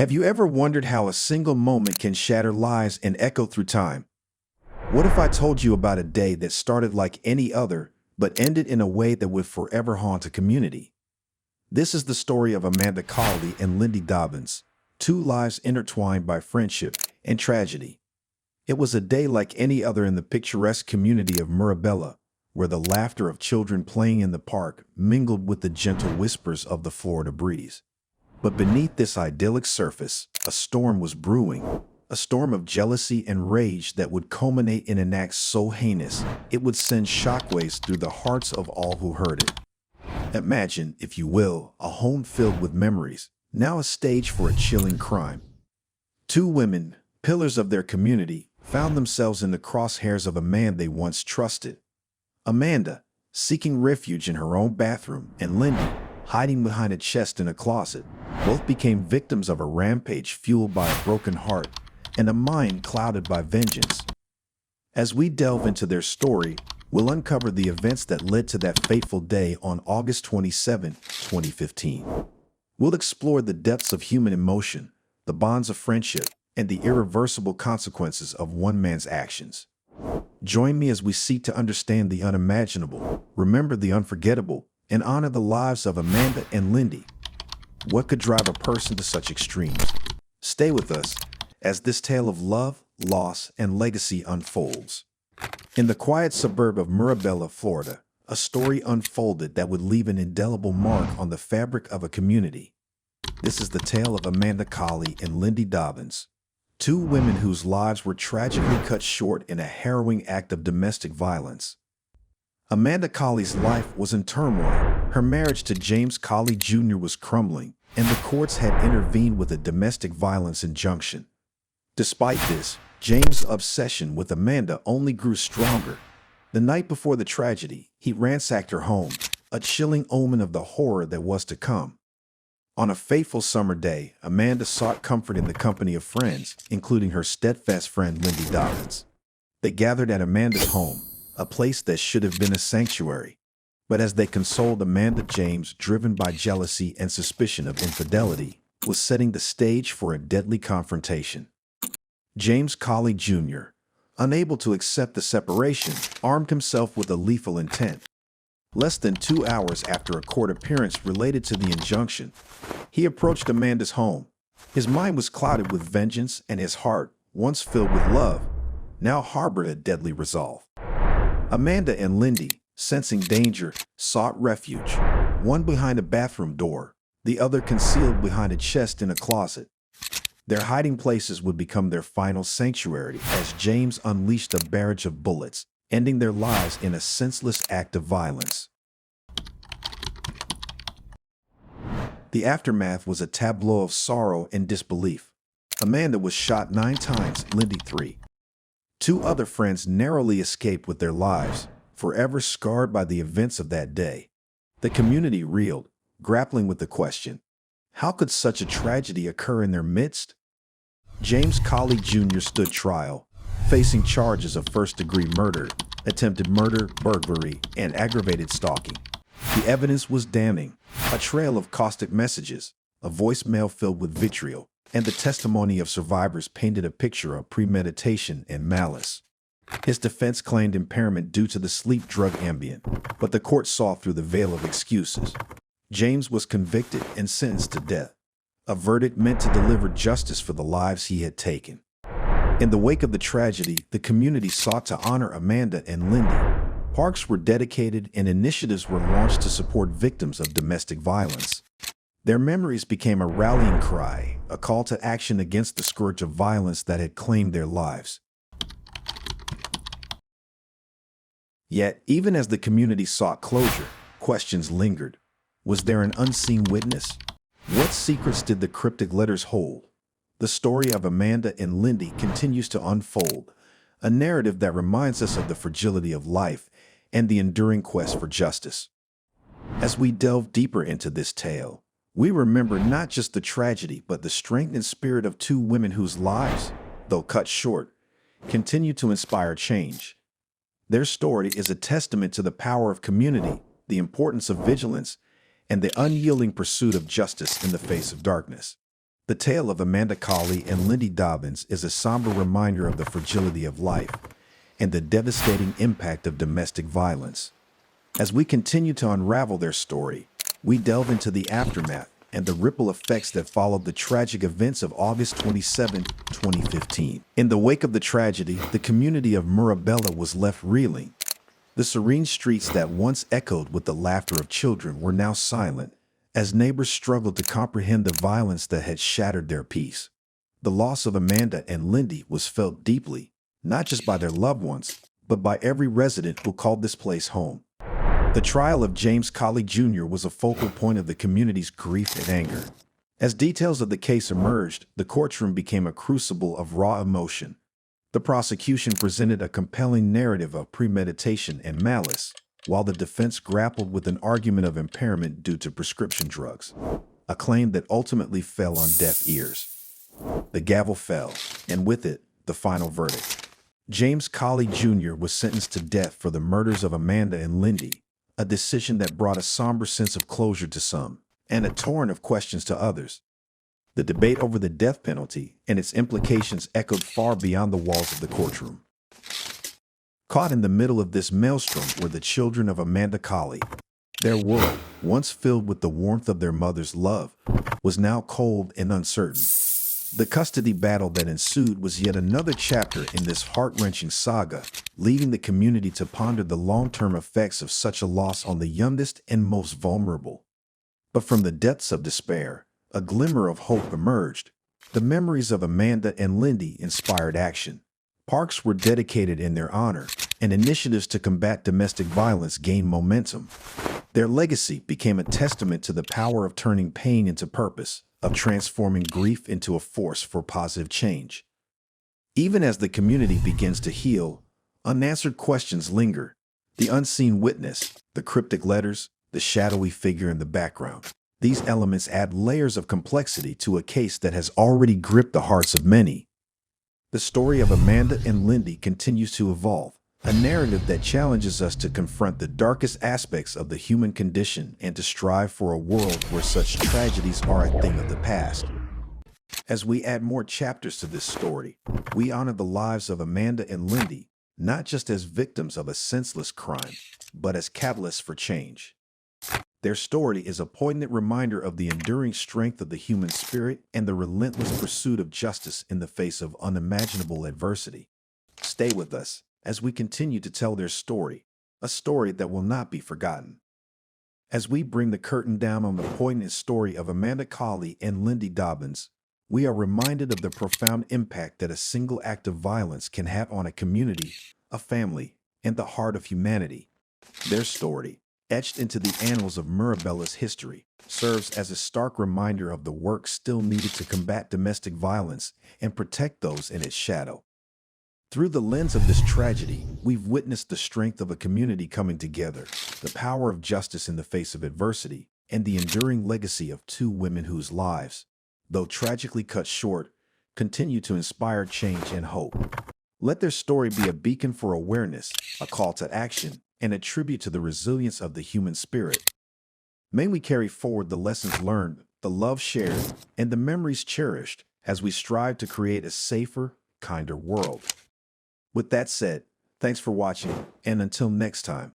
Have you ever wondered how a single moment can shatter lives and echo through time? What if I told you about a day that started like any other, but ended in a way that would forever haunt a community? This is the story of Amanda Colley and Lindy Dobbins, two lives intertwined by friendship and tragedy. It was a day like any other in the picturesque community of Mirabella, where the laughter of children playing in the park mingled with the gentle whispers of the Florida breeze. But beneath this idyllic surface, a storm was brewing, a storm of jealousy and rage that would culminate in an act so heinous it would send shockwaves through the hearts of all who heard it. Imagine, if you will, a home filled with memories, now a stage for a chilling crime. Two women, pillars of their community, found themselves in the crosshairs of a man they once trusted. Amanda, seeking refuge in her own bathroom, and Lindy, hiding behind a chest in a closet, both became victims of a rampage fueled by a broken heart and a mind clouded by vengeance. As we delve into their story, we'll uncover the events that led to that fateful day on August 27, 2015. We'll explore the depths of human emotion, the bonds of friendship, and the irreversible consequences of one man's actions. Join me as we seek to understand the unimaginable, remember the unforgettable, and honor the lives of Amanda and Lindy. What could drive a person to such extremes? Stay with us as this tale of love, loss, and legacy unfolds. In the quiet suburb of Mirabella, Florida, a story unfolded that would leave an indelible mark on the fabric of a community. This is the tale of Amanda Colley and Lindy Dobbins, two women whose lives were tragically cut short in a harrowing act of domestic violence. Amanda Colley's life was in turmoil. Her marriage to James Colley Jr. was crumbling, and the courts had intervened with a domestic violence injunction. Despite this, James' obsession with Amanda only grew stronger. The night before the tragedy, he ransacked her home, a chilling omen of the horror that was to come. On a fateful summer day, Amanda sought comfort in the company of friends, including her steadfast friend Lindy Dobbins. They gathered at Amanda's home, a place that should have been a sanctuary. But as they consoled Amanda, James, driven by jealousy and suspicion of infidelity, was setting the stage for a deadly confrontation. James Colley Jr., unable to accept the separation, armed himself with a lethal intent. Less than 2 hours after a court appearance related to the injunction, he approached Amanda's home. His mind was clouded with vengeance, and his heart, once filled with love, now harbored a deadly resolve. Amanda and Lindy, sensing danger, sought refuge, one behind a bathroom door, the other concealed behind a chest in a closet. Their hiding places would become their final sanctuary as James unleashed a barrage of bullets, ending their lives in a senseless act of violence. The aftermath was a tableau of sorrow and disbelief. Amanda was shot 9 times, Lindy 3. 2 other friends narrowly escaped with their lives, forever scarred by the events of that day. The community reeled, grappling with the question, how could such a tragedy occur in their midst? James Colley Jr. stood trial, facing charges of first-degree murder, attempted murder, burglary, and aggravated stalking. The evidence was damning, a trail of caustic messages, a voicemail filled with vitriol, and the testimony of survivors painted a picture of premeditation and malice. His defense claimed impairment due to the sleep-drug Ambien, but the court saw through the veil of excuses. James was convicted and sentenced to death, a verdict meant to deliver justice for the lives he had taken. In the wake of the tragedy, the community sought to honor Amanda and Lindy. Parks were dedicated and initiatives were launched to support victims of domestic violence. Their memories became a rallying cry, a call to action against the scourge of violence that had claimed their lives. Yet, even as the community sought closure, questions lingered. Was there an unseen witness? What secrets did the cryptic letters hold? The story of Amanda and Lindy continues to unfold, a narrative that reminds us of the fragility of life and the enduring quest for justice. As we delve deeper into this tale, we remember not just the tragedy, but the strength and spirit of 2 women whose lives, though cut short, continue to inspire change. Their story is a testament to the power of community, the importance of vigilance, and the unyielding pursuit of justice in the face of darkness. The tale of Amanda Colley and Lindy Dobbins is a somber reminder of the fragility of life and the devastating impact of domestic violence. As we continue to unravel their story, we delve into the aftermath and the ripple effects that followed the tragic events of August 27, 2015. In the wake of the tragedy, the community of Murabella was left reeling. The serene streets that once echoed with the laughter of children were now silent, as neighbors struggled to comprehend the violence that had shattered their peace. The loss of Amanda and Lindy was felt deeply, not just by their loved ones, but by every resident who called this place home. The trial of James Colley Jr. was a focal point of the community's grief and anger. As details of the case emerged, the courtroom became a crucible of raw emotion. The prosecution presented a compelling narrative of premeditation and malice, while the defense grappled with an argument of impairment due to prescription drugs, a claim that ultimately fell on deaf ears. The gavel fell, and with it, the final verdict. James Colley Jr. was sentenced to death for the murders of Amanda and Lindy, a decision that brought a somber sense of closure to some, and a torrent of questions to others. The debate over the death penalty and its implications echoed far beyond the walls of the courtroom. Caught in the middle of this maelstrom were the children of Amanda Colley. Their world, once filled with the warmth of their mother's love, was now cold and uncertain. The custody battle that ensued was yet another chapter in this heart-wrenching saga, leaving the community to ponder the long-term effects of such a loss on the youngest and most vulnerable. But from the depths of despair, a glimmer of hope emerged. The memories of Amanda and Lindy inspired action. Parks were dedicated in their honor, and initiatives to combat domestic violence gained momentum. Their legacy became a testament to the power of turning pain into purpose, of transforming grief into a force for positive change. Even as the community begins to heal, unanswered questions linger. The unseen witness, the cryptic letters, the shadowy figure in the background. These elements add layers of complexity to a case that has already gripped the hearts of many. The story of Amanda and Lindy continues to evolve, a narrative that challenges us to confront the darkest aspects of the human condition and to strive for a world where such tragedies are a thing of the past. As we add more chapters to this story, we honor the lives of Amanda and Lindy, not just as victims of a senseless crime, but as catalysts for change. Their story is a poignant reminder of the enduring strength of the human spirit and the relentless pursuit of justice in the face of unimaginable adversity. Stay with us as we continue to tell their story, a story that will not be forgotten. As we bring the curtain down on the poignant story of Amanda Colley and Lindy Dobbins, we are reminded of the profound impact that a single act of violence can have on a community, a family, and the heart of humanity. Their story, etched into the annals of Murabella's history, serves as a stark reminder of the work still needed to combat domestic violence and protect those in its shadow. Through the lens of this tragedy, we've witnessed the strength of a community coming together, the power of justice in the face of adversity, and the enduring legacy of two women whose lives, though tragically cut short, continue to inspire change and hope. Let their story be a beacon for awareness, a call to action, and a tribute to the resilience of the human spirit. May we carry forward the lessons learned, the love shared, and the memories cherished as we strive to create a safer, kinder world. With that said, thanks for watching, and until next time.